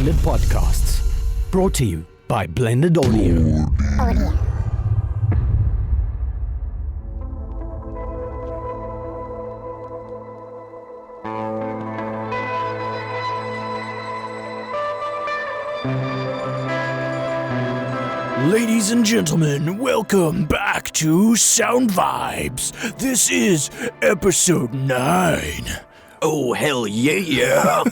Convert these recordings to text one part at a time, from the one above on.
Blended Podcasts. Brought to you by Blended Audio. Ladies and gentlemen, welcome back to Sound Vibes. This is episode 9. Oh, hell yeah.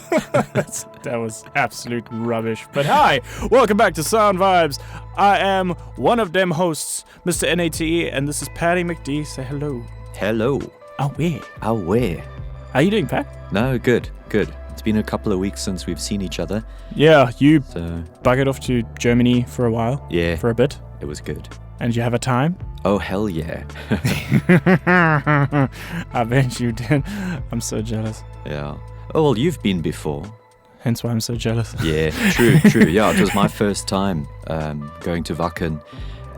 That was absolute rubbish. But hi, welcome back to Sound Vibes. I am one of them hosts, Mr. NATE, and this is Patty McD. Say hello. Hello. Away. How you doing, Pat? No, good. It's been a couple of weeks since we've seen each other. Yeah, you buggered off to Germany for a while. Yeah. For a bit. It was good. And you have a time? Oh, hell yeah. I bet you did. I'm so jealous. Yeah. Oh, well, you've been before. Hence why I'm so jealous. Yeah, true. Yeah, it was my first time going to Wacken.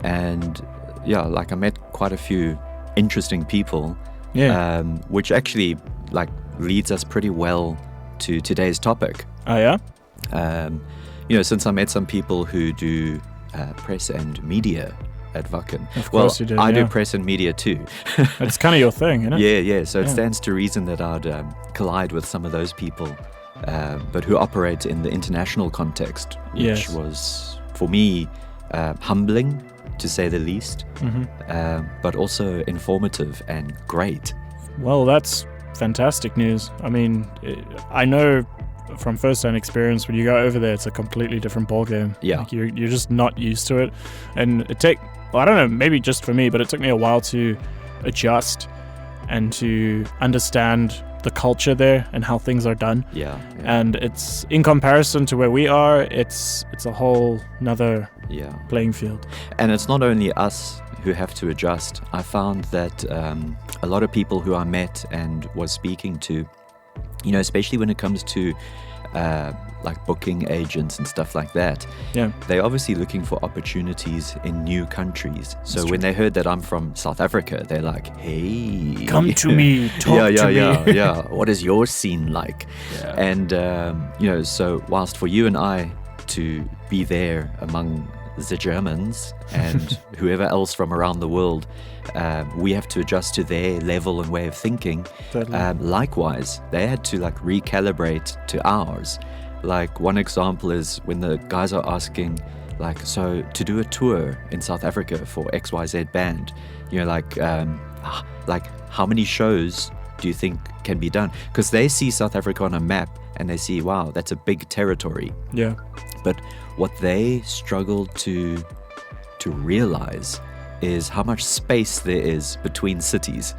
And yeah, like I met quite a few interesting people. Yeah. Which actually leads us pretty well to today's topic. Oh, yeah? Since I met some people who do press and media at Wacken. Of course you do. I do press and media too. It's kind of your thing, isn't it? Yeah. So it stands to reason that I'd collide with some of those people, but who operate in the international context, which was, for me, humbling, to say the least, but also informative and great. Well, that's fantastic news. I mean, I know from first-hand experience, when you go over there, it's a completely different ballgame. Yeah. Like you're just not used to it. And I don't know, maybe just for me, but it took me a while to adjust and to understand the culture there and how things are done. Yeah. And it's, in comparison to where we are, it's a whole nother playing field. And it's not only us who have to adjust. I found that a lot of people who I met and was speaking to, especially when it comes to booking agents and stuff like that, they're obviously looking for opportunities in new countries. So when they heard that I'm from South Africa, they're like, hey, come to me, talk to me. Yeah. What is your scene like? Yeah. And so whilst for you and I to be there among the Germans and whoever else from around the world, we have to adjust to their level and way of thinking. Likewise, they had to recalibrate to ours. One example is when the guys are asking, so to do a tour in South Africa for XYZ band, how many shows do you think can be done? Because they see South Africa on a map and they see, wow, that's a big territory. Yeah. But what they struggle to realize is how much space there is between cities.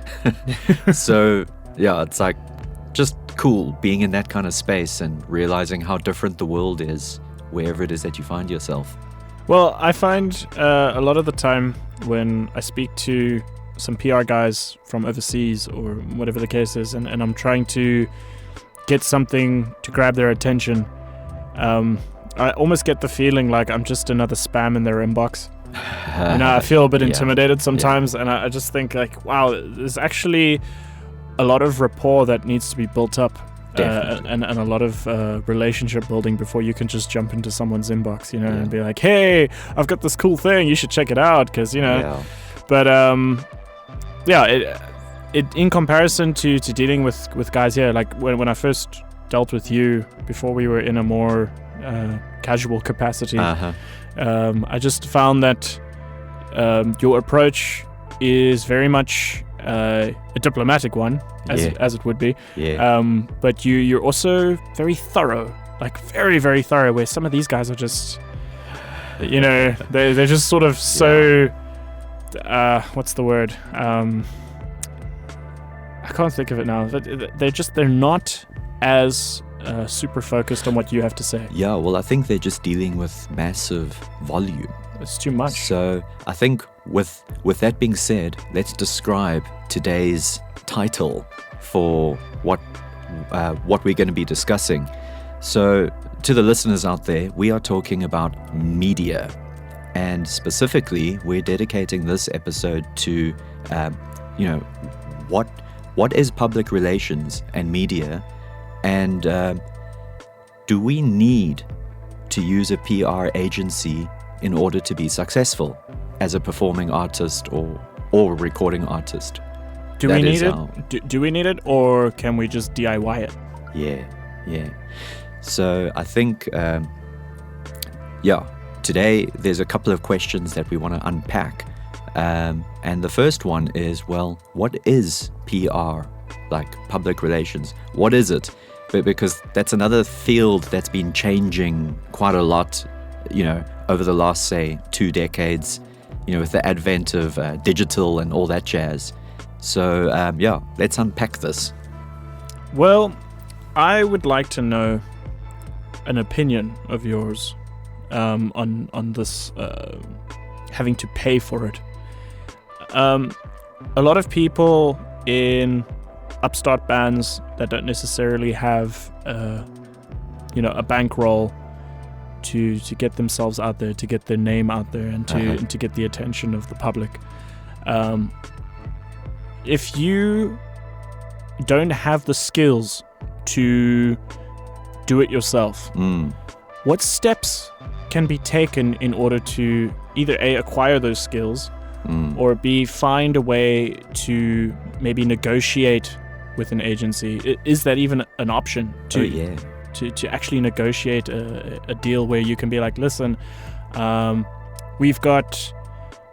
So, yeah, it's just cool being in that kind of space and realizing how different the world is wherever it is that you find yourself. Well, I find a lot of the time when I speak to some PR guys from overseas or whatever the case is, and I'm trying to get something to grab their attention, I almost get the feeling like I'm just another spam in their inbox. I feel a bit intimidated sometimes, and I just think wow, there's actually a lot of rapport that needs to be built up, and a lot of relationship building before you can just jump into someone's inbox, and be like, hey, I've got this cool thing, you should check it out, because, But, it in comparison to dealing with guys here, when I first dealt with you, before we were in a more casual capacity, I just found that your approach is very much a diplomatic one, as it would be. Yeah. But you're also very thorough, very, very thorough, where some of these guys are just, they're just sort of so, what's the word? I can't think of it now. They're not as super focused on what you have to say. Yeah, well, I think they're just dealing with massive volume. It's too much. So I think with that being said, let's describe today's title for what we're going to be discussing. So to the listeners out there, we are talking about media. And specifically, we're dedicating this episode to, what is public relations and media, and do we need to use a PR agency in order to be successful as a performing artist or recording artist. Do we need it? Do we need it, or can we just DIY it? Yeah. So I think, today there's a couple of questions that we want to unpack. And the first one is, well, what is PR, like public relations? What is it? Because that's another field that's been changing quite a lot, over the last, say, 2 decades, with the advent of digital and all that jazz. So, let's unpack this. Well, I would like to know an opinion of yours on this having to pay for it. A lot of people in upstart bands that don't necessarily have a bankroll to get themselves out there, to get their name out there, and to get the attention of the public. If you don't have the skills to do it yourself, what steps can be taken in order to either A, acquire those skills, or B, find a way to maybe negotiate with an agency? Is that even an option to actually negotiate a deal where you can be like, listen, we've got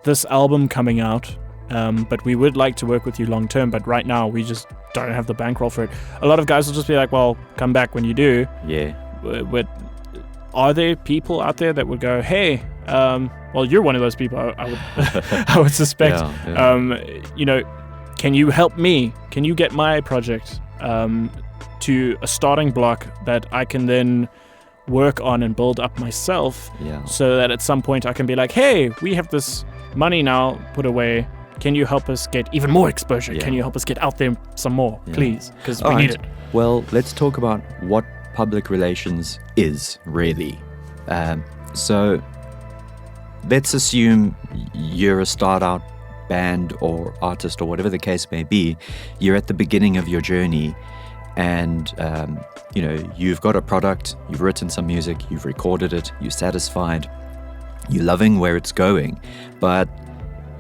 this album coming out, but we would like to work with you long term, but right now we just don't have the bankroll for it. A lot of guys will just be like, well, come back when you do. Yeah. But are there people out there that would go, hey, well, you're one of those people, I would I would suspect. Can you help me? Can you get my project to a starting block that I can then work on and build up myself, so that at some point I can be like, hey, we have this money now put away. Can you help us get even more exposure? Yeah. Can you help us get out there some more, please? Because we need it. Well, let's talk about what public relations is, really. So let's assume you're a start-out band or artist or whatever the case may be. You're at the beginning of your journey, and you've got a product, you've written some music, you've recorded it, you're satisfied, you're loving where it's going, but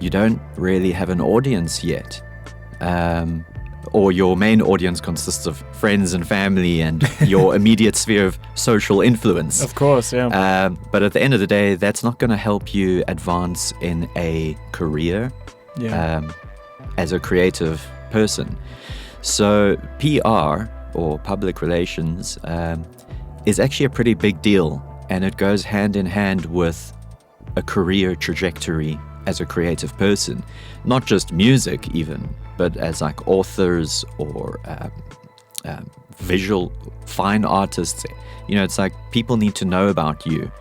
you don't really have an audience yet. Or your main audience consists of friends and family and your immediate sphere of social influence. Of course, yeah. But at the end of the day, that's not going to help you advance in a career as a creative person. So PR, or public relations, is actually a pretty big deal, and it goes hand in hand with a career trajectory as a creative person. Not just music even, but as like authors or visual fine artists. It's like people need to know about you.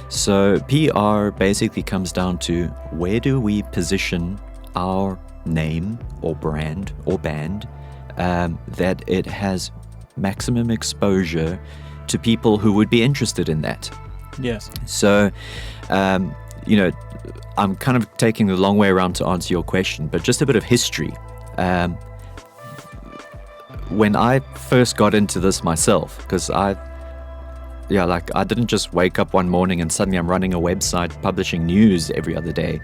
So PR basically comes down to, where do we position our name or brand or band that it has maximum exposure to people who would be interested in that. Yes. So, I'm kind of taking the long way around to answer your question, but just a bit of history. When I first got into this myself, because I didn't just wake up one morning and suddenly I'm running a website publishing news every other day.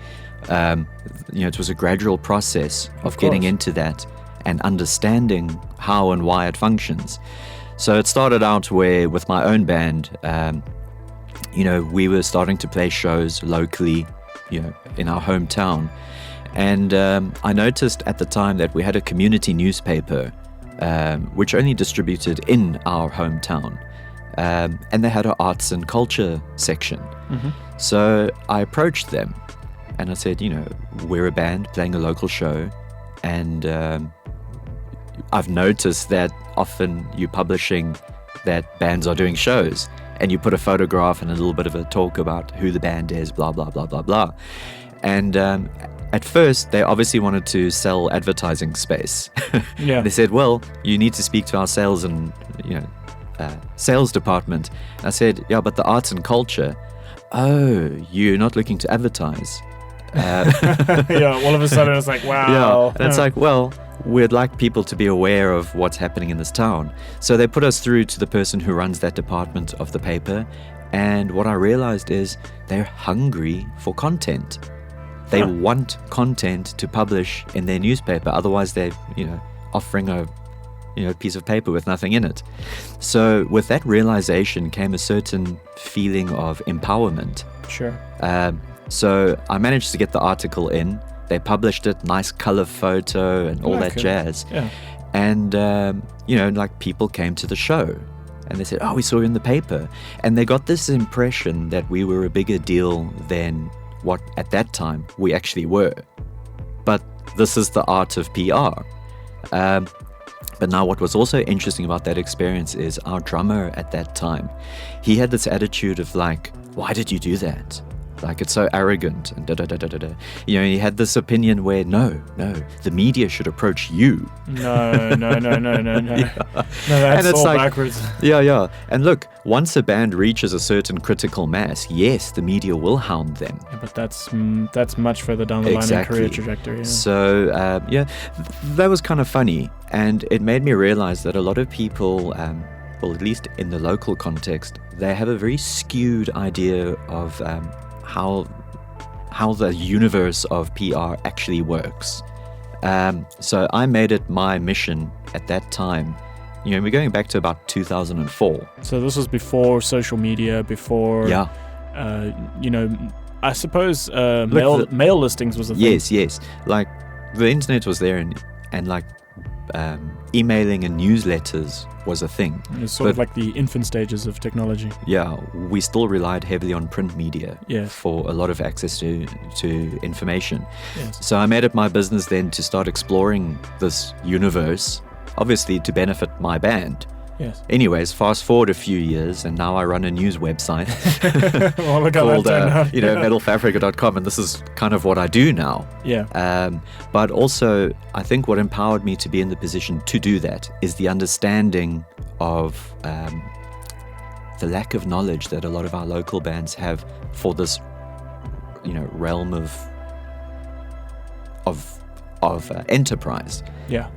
It was a gradual process of getting into that and understanding how and why it functions. So it started out with my own band, we were starting to play shows locally, in our hometown. And I noticed at the time that we had a community newspaper, which only distributed in our hometown. And they had an arts and culture section. Mm-hmm. So I approached them and I said, we're a band playing a local show. And I've noticed that often you're publishing that bands are doing shows, and you put a photograph and a little bit of a talk about who the band is, blah, blah, blah, blah, blah. And at first, they obviously wanted to sell advertising space. Yeah. They said, well, you need to speak to our sales and, sales department. And I said, yeah, but the arts and culture, you're not looking to advertise. Yeah, all of a sudden it's like, wow. Yeah, and it's like, well, we'd like people to be aware of what's happening in this town. So they put us through to the person who runs that department of the paper. And what I realized is they're hungry for content. They want content to publish in their newspaper. Otherwise, they're, offering a piece of paper with nothing in it. So with that realization came a certain feeling of empowerment. Sure. So I managed to get the article in. They published it, nice color photo and all that jazz. Yeah. And, people came to the show and they said, oh, we saw you in the paper. And they got this impression that we were a bigger deal than what at that time we actually were. But this is the art of PR. But now what was also interesting about that experience is our drummer at that time, he had this attitude of like, why did you do that? Like, it's so arrogant and da-da-da-da-da. He had this opinion where, no, the media should approach you. No. No, that's it's all like, backwards. Yeah. And look, once a band reaches a certain critical mass, yes, the media will hound them. Yeah, but that's much further down the line in career trajectory. Yeah. So, that was kind of funny. And it made me realize that a lot of people, well, at least in the local context, they have a very skewed idea of how the universe of PR actually works. So I made it my mission at that time. We're going back to about 2004. So this was before social media, before, yeah. I suppose mail listings was a thing. Yes. Like, the internet was there and like, emailing and newsletters was a thing. It was sort of like the infant stages of technology. Yeah, we still relied heavily on print media for a lot of access to information. Yes. So I made it my business then to start exploring this universe, obviously to benefit my band. Yes. Anyways, fast forward a few years, and now I run a news website well, look called, that metalfafrica.com, and this is kind of what I do now. Yeah. But also, I think what empowered me to be in the position to do that is the understanding of the lack of knowledge that a lot of our local bands have for this, realm of enterprise. Yeah.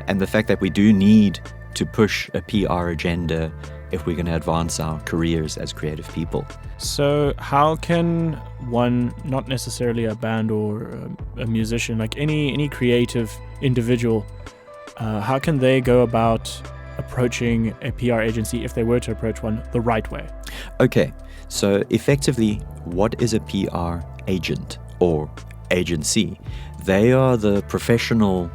And the fact that we do need to push a PR agenda if we're going to advance our careers as creative people. So how can one, not necessarily a band or a musician, like any creative individual, how can they go about approaching a PR agency if they were to approach one the right way? Okay, so effectively, what is a PR agent or agency? They are the professional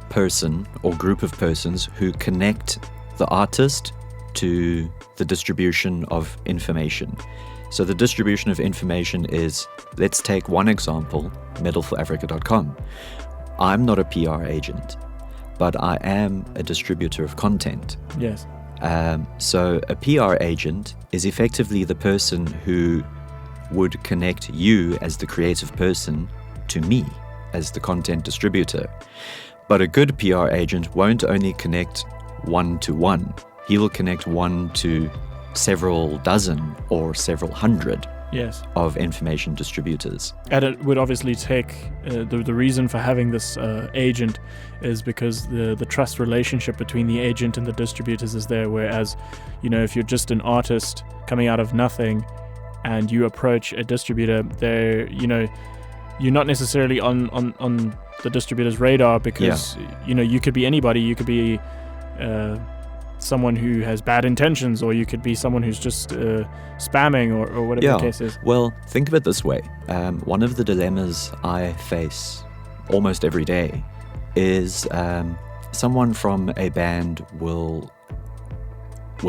person or group of persons who connect the artist to the distribution of information. So the distribution of information is, let's take one example, metalforafrica.com. I'm not a PR agent, but I am a distributor of content. Yes. So a PR agent is effectively the person who would connect you as the creative person to me as the content distributor. But a good PR agent won't only connect one-to-one. He will connect one to several dozen or several hundred of information distributors. And it would obviously take, the reason for having this agent is because the trust relationship between the agent and the distributors is there, whereas, if you're just an artist coming out of nothing and you approach a distributor, you're not necessarily on the distributor's radar because you could be anybody. You could be someone who has bad intentions, or you could be someone who's just spamming or whatever the case is. Well, think of it this way. One of the dilemmas I face almost every day is someone from a band will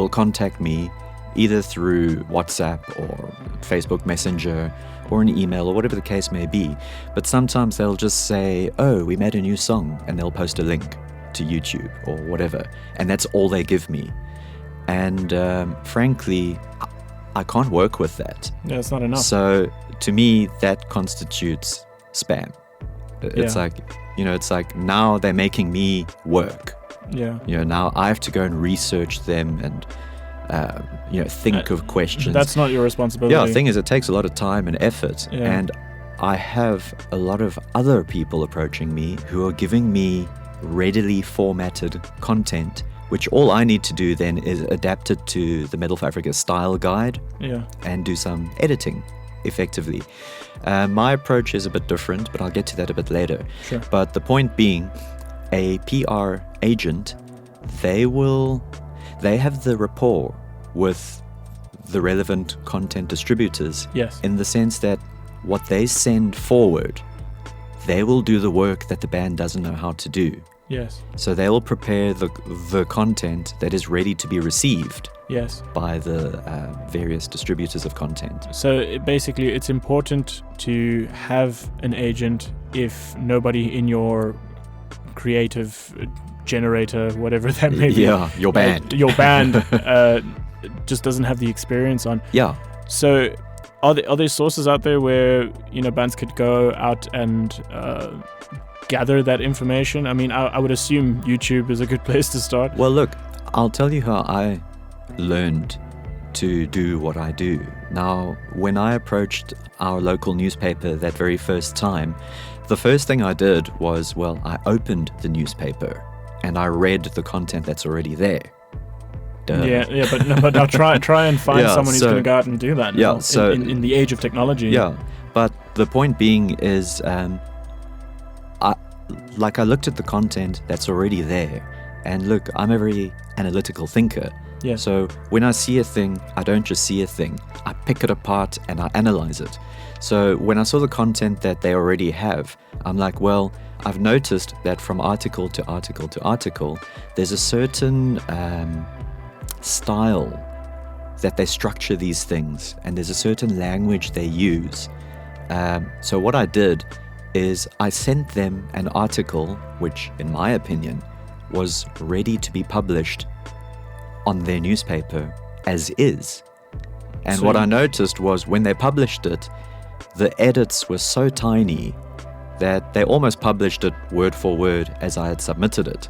contact me either through WhatsApp or Facebook Messenger or an email or whatever the case may be. But sometimes they'll just say, oh, we made a new song, and they'll post a link to YouTube or whatever. And that's all they give me. And frankly, I can't work with that. Yeah, it's not enough. So to me, that constitutes spam. It's like now they're making me work. Yeah. Now I have to go and research them and think of questions. That's not your responsibility. Yeah, the thing is, it takes a lot of time and effort. Yeah. And I have a lot of other people approaching me who are giving me readily formatted content, which all I need to do then is adapt it to the Metal for Africa style guide Yeah. and do some editing effectively. My approach is a bit different, but I'll get to that a bit later. Sure. But the point being, a PR agent, they have the rapport with the relevant content distributors. Yes. In the sense that what they send forward, they will do the work that the band doesn't know how to do. Yes. So they will prepare the content that is ready to be received Yes. by the various distributors of content. So basically, it's important to have an agent if nobody in your creative generator, whatever that may be. Yeah, your band. Your band just doesn't have the experience on. Yeah. So are there sources out there where, bands could go out and gather that information? I mean, I would assume YouTube is a good place to start. Well, look, I'll tell you how I learned to do what I do. Now, when I approached our local newspaper that very first time, the first thing I did was, I opened the newspaper and I read the content that's already there. Duh. Yeah, but now try and find someone who's going to go out and do that. Yeah, now, so in the age of technology. Yeah, but the point being is, I looked at the content that's already there, and look, I'm a very analytical thinker. Yeah. So when I see a thing, I don't just see a thing. I pick it apart and I analyze it. So when I saw the content that they already have, I'm like, I've noticed that from article to article to article, there's a certain style that they structure these things, and there's a certain language they use. So what I did is I sent them an article which, in my opinion, was ready to be published on their newspaper as is. And So what you- I noticed was when they published it, the edits were so tiny that they almost published it word for word as I had submitted it.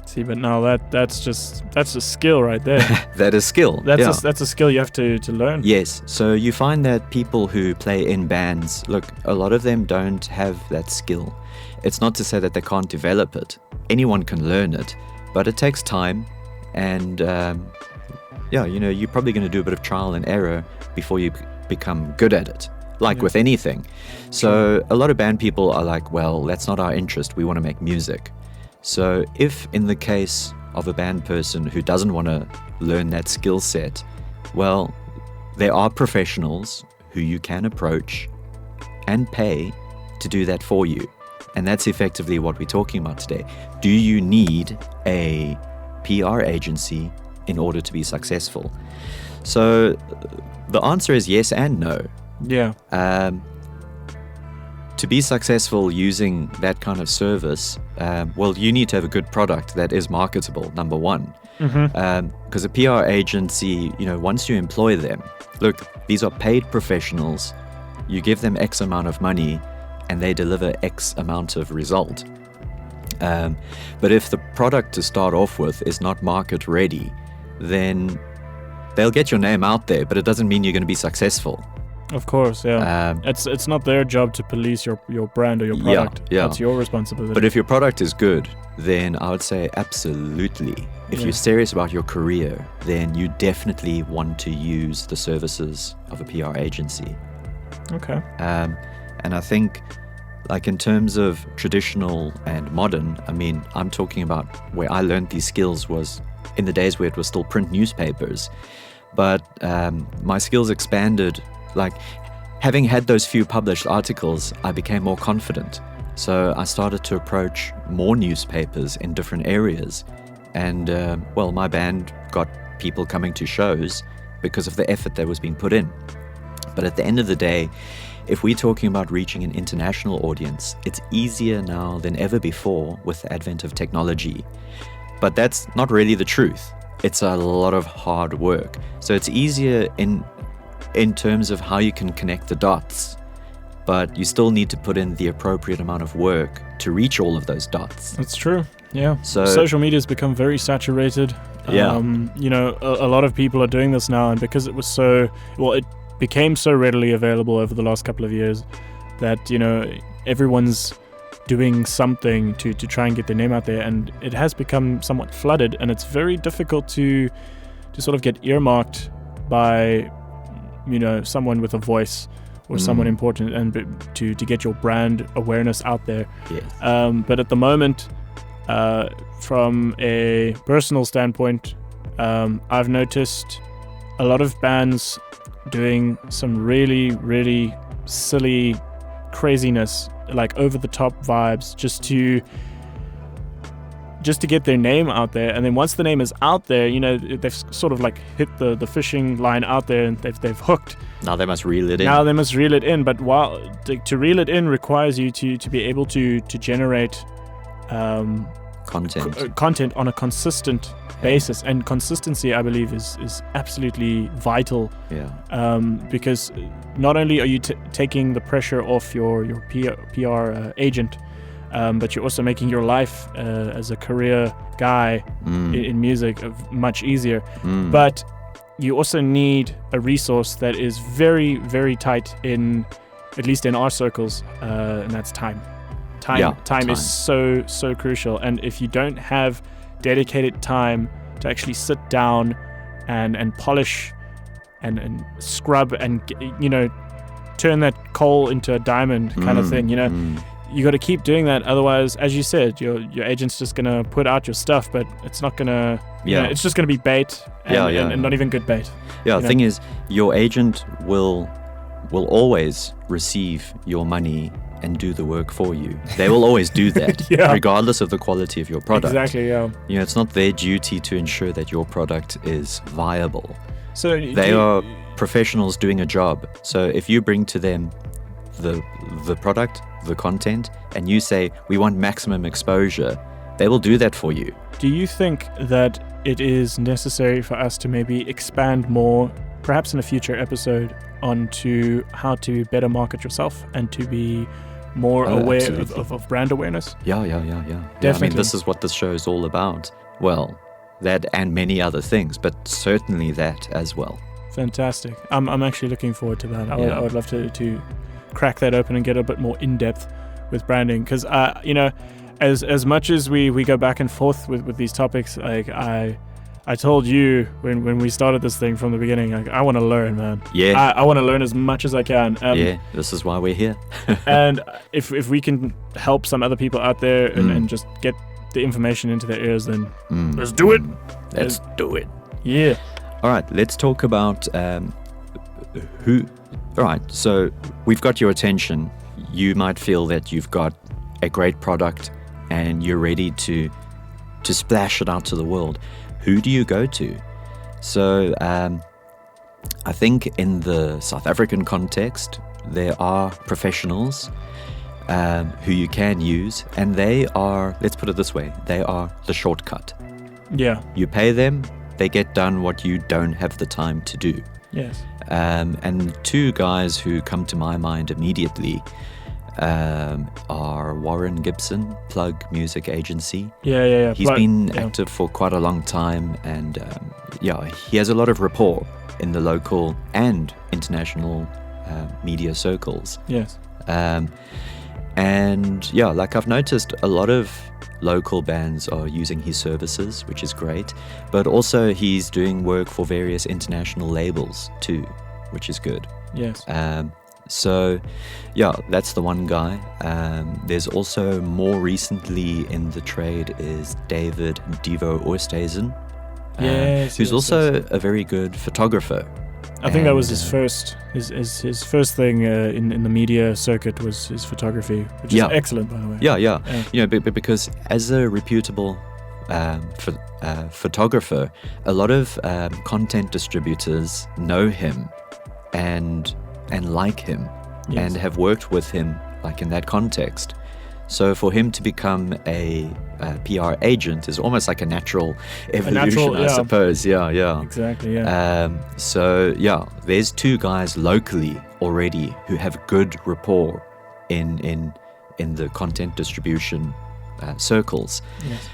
See, but now that's just skill right there. That is skill. That's a skill you have to learn. Yes, so you find that people who play in bands, look, a lot of them don't have that skill. It's not to say that they can't develop it. Anyone can learn it, but it takes time, and you're probably going to do a bit of trial and error before you become good at it, like with anything. So a lot of band people are like, that's not our interest, we want to make music. So if in the case of a band person who doesn't want to learn that skill set, there are professionals who you can approach and pay to do that for you. And that's effectively what we're talking about today. Do you need a PR agency in order to be successful? So the answer is yes and no. Yeah. To be successful using that kind of service, you need to have a good product that is marketable, number one. Because a PR agency, once you employ them, look, these are paid professionals. You give them X amount of money and they deliver X amount of result. But if the product to start off with is not market ready, then they'll get your name out there, but it doesn't mean you're going to be successful. Of course, yeah. It's not their job to police your brand or your product. Yeah. That's your responsibility. But if your product is good, then I would say absolutely. If you're serious about your career, then you definitely want to use the services of a PR agency. Okay. And I think, in terms of traditional and modern, I'm talking about where I learned these skills was in the days where it was still print newspapers. But my skills expanded. Having had those few published articles, I became more confident. So I started to approach more newspapers in different areas. And, my band got people coming to shows because of the effort that was being put in. But at the end of the day, if we're talking about reaching an international audience, it's easier now than ever before with the advent of technology. But that's not really the truth. It's a lot of hard work. So it's easier in terms of how you can connect the dots, but you still need to put in the appropriate amount of work to reach all of those dots. That's true. Yeah. So social media has become very saturated. Yeah. A lot of people are doing this now, and because it was it became so readily available over the last couple of years that, everyone's doing something to try and get their name out there, and it has become somewhat flooded, and it's very difficult to sort of get earmarked by, you know, someone with a voice or someone important, and to get your brand awareness out there. Yes. But at the moment, from a personal standpoint, I've noticed a lot of bands doing some really, really silly craziness, like over-the-top vibes, just to get their name out there. And then once the name is out there, you know, they've sort of like hit the fishing line out there, and they've hooked. Now they must reel it in. But while to reel it in requires you to be able to generate content on a consistent basis, and consistency, I believe, is absolutely vital. Yeah. Because not only are you taking the pressure off your PR agent, but you're also making your life as a career guy in music much easier. But you also need a resource that is very, very tight, at least in our circles, and that's time. Time is so crucial, and if you don't have dedicated time to actually sit down and polish and scrub and, you know, turn that coal into a diamond kind of thing, you know, you got to keep doing that. Otherwise, as you said, your agent's just gonna put out your stuff, but it's not gonna, you know, it's just gonna be bait and not even good bait. Yeah, the thing is, your agent will always receive your money and do the work for you. They will always do that, regardless of the quality of your product. Exactly, yeah. You know, it's not their duty to ensure that your product is viable. So they are professionals doing a job. So if you bring to them the product, the content, and you say, we want maximum exposure, they will do that for you. Do you think that it is necessary for us to maybe expand more, perhaps in a future episode, onto how to better market yourself and to be more aware of brand awareness? Yeah. Definitely. I mean, this is what this show is all about. Well, that and many other things, but certainly that as well. Fantastic. I'm actually looking forward to that. I would love to crack that open and get a bit more in-depth with branding, because you know, as much as we go back and forth with these topics, like I told you when we started this thing from the beginning, like, I want to learn, man. Yeah. I want to learn as much as I can. This is why we're here. And if we can help some other people out there and just get the information into their ears, then let's do it. Let's do it. Yeah. All right, let's talk about who. All right, so we've got your attention. You might feel that you've got a great product and you're ready to splash it out to the world. Who do you go to? So I think in the South African context, there are professionals who you can use, and they are, let's put it this way, they are the shortcut. Yeah. You pay them, they get done what you don't have the time to do. Yes. And two guys who come to my mind immediately are Warren Gibson, Plug Music Agency. Yeah. He's been active for quite a long time, and he has a lot of rapport in the local and international media circles. Yes. And like I've noticed, a lot of local bands are using his services, which is great, but also he's doing work for various international labels too, which is good. Yes. So, that's the one guy. There's also more recently in the trade is David Devo Oosthuizen, who's also a very good photographer. I think that was his first thing in the media circuit was his photography, which is excellent, by the way. Yeah. You know, because as a reputable photographer, a lot of content distributors know him and like him, and have worked with him, like in that context. So for him to become a PR agent is almost like a natural evolution, I suppose. Yeah. Exactly. Yeah. So there's two guys locally already who have good rapport in the content distribution circles. Yes.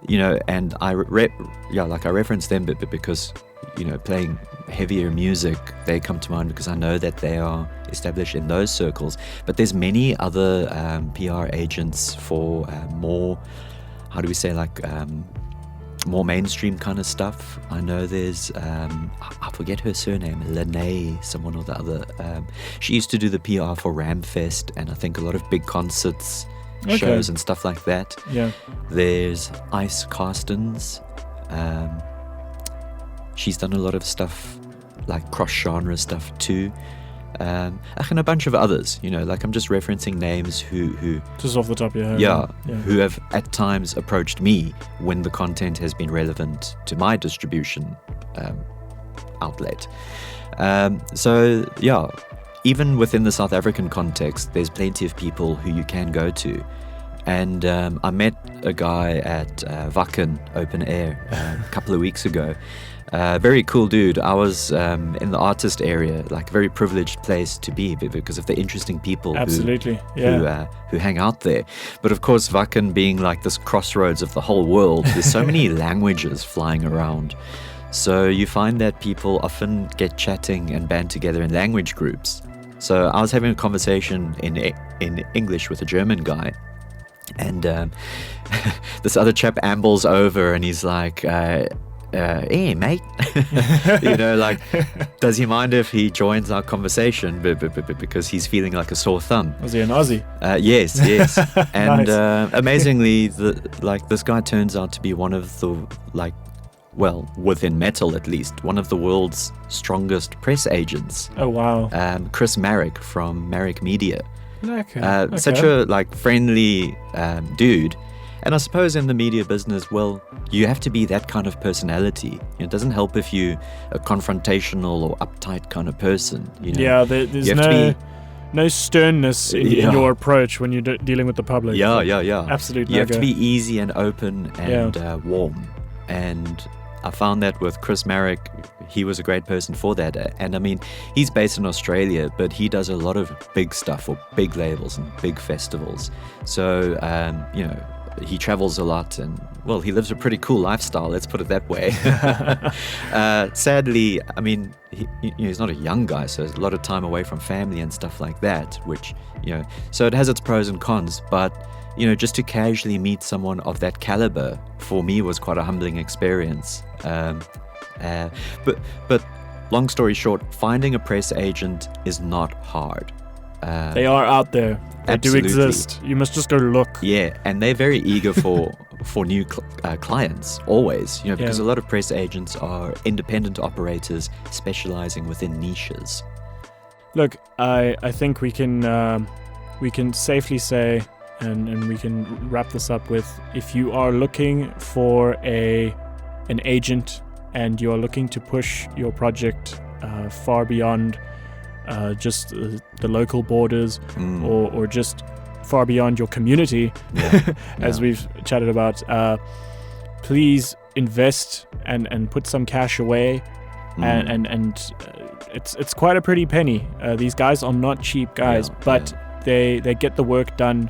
You know, and I reference them because, you know, heavier music, they come to mind because I know that they are established in those circles. But there's many other PR agents for more, how do we say, like more mainstream kind of stuff. I know there's, I forget her surname, Lene, someone or the other. She used to do the PR for Ramfest and I think a lot of big concerts, shows and stuff like that. Yeah. There's Ice Carstens. She's done a lot of stuff, like cross-genre stuff too. And a bunch of others, you know, like I'm just referencing names who Just off the top of your head. yeah, who have at times approached me when the content has been relevant to my distribution outlet. So yeah, even within the South African context, there's plenty of people who you can go to. And I met a guy at Wacken Open Air a couple of weeks ago. Very cool dude. I was in the artist area, like a very privileged place to be because of the interesting people who hang out there. But of course, Wacken being like this crossroads of the whole world, there's so many languages flying around. So you find that people often get chatting and band together in language groups. So I was having a conversation in English with a German guy. And this other chap ambles over and he's like, hey, mate. You know, like, does he mind if he joins our conversation? Because he's feeling like a sore thumb. Was he an Aussie? Yes. And Nice. amazingly, this guy turns out to be one of the, well, within metal at least, one of the world's strongest press agents. Oh, wow. Chris Marek from Marek Media. Okay. Such a friendly dude. And I suppose in the media business, well, you have to be that kind of personality. It doesn't help if you're a confrontational or uptight kind of person. You know? Yeah, there's no sternness in your approach when you're dealing with the public. Yeah. Absolutely. You have to be easy and open and warm. And I found that with Chris Marek, he was a great person for that. And I mean, he's based in Australia, but he does a lot of big stuff for big labels and big festivals. So, you know, he travels a lot and, well, he lives a pretty cool lifestyle, let's put it that way. Sadly, I mean, he's not a young guy, so there's a lot of time away from family and stuff like that, which, you know, so it has its pros and cons, but, you know, just to casually meet someone of that caliber, for me, was quite a humbling experience. But long story short, finding a press agent is not hard. They are out there. They Absolutely. do exist. You must just go look. Yeah, and they're very eager for new clients, always. You know, because a lot of press agents are independent operators specializing within niches. Look, I think we can safely say, and we can wrap this up with, if you are looking for an agent and you are looking to push your project far beyond just the local borders or just far beyond your community, as we've chatted about, please invest and put some cash away, and it's quite a pretty penny. These guys are not cheap guys, but they get the work done.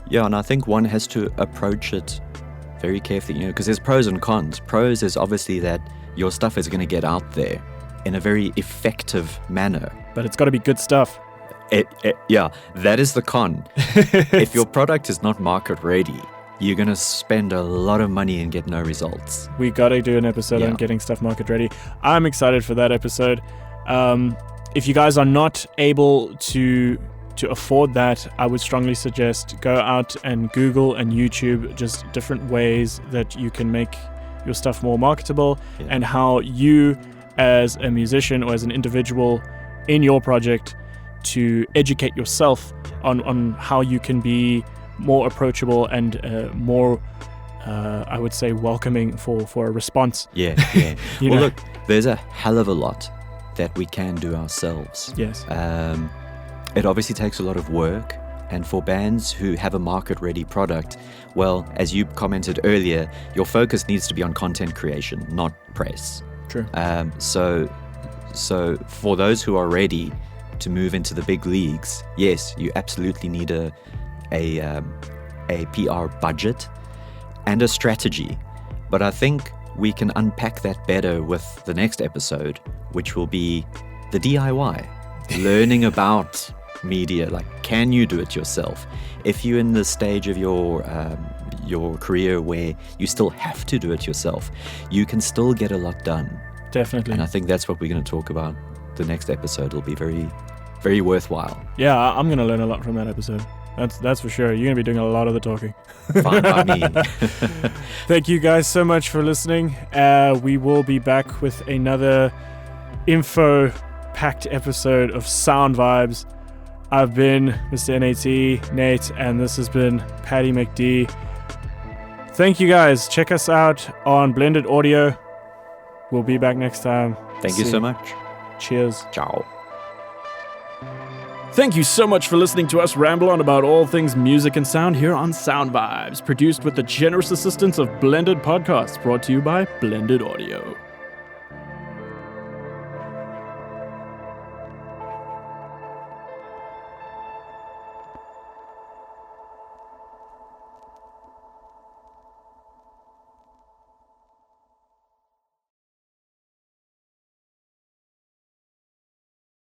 Yeah, and I think one has to approach it very carefully, you know, because there's pros and cons. Pros is obviously that your stuff is going to get out there in a very effective manner. But it's got to be good stuff. Yeah, that is the con. If your product is not market ready, you're going to spend a lot of money and get no results. We got to do an episode on getting stuff market ready. I'm excited for that episode. If you guys are not able to afford that, I would strongly suggest go out and Google and YouTube just different ways that you can make your stuff more marketable, and how you as a musician or as an individual in your project to educate yourself on how you can be more approachable and more, I would say, welcoming for a response. Yeah. Well, look, there's a hell of a lot that we can do ourselves. Yes. It obviously takes a lot of work, and for bands who have a market-ready product, well, as you commented earlier, your focus needs to be on content creation, not press. True. So for those who are ready to move into the big leagues, yes, you absolutely need a PR budget and a strategy. But I think we can unpack that better with the next episode, which will be the DIY, learning about media. Like, can you do it yourself? If you're in the stage of your career where you still have to do it yourself, you can still get a lot done. Definitely. And I think that's what we're going to talk about. The next episode will be very, very worthwhile. Yeah, I'm going to learn a lot from that episode. That's for sure. You're going to be doing a lot of the talking. Fine by me. Thank you guys so much for listening. We will be back with another info-packed episode of Sound Vibes. I've been Mr. NAT, Nate, and this has been Paddy McD. Thank you guys. Check us out on Blended Audio. We'll be back next time. Thank you so much. Cheers. Ciao. Thank you so much for listening to us ramble on about all things music and sound here on Sound Vibes, produced with the generous assistance of Blended Podcasts, brought to you by Blended Audio.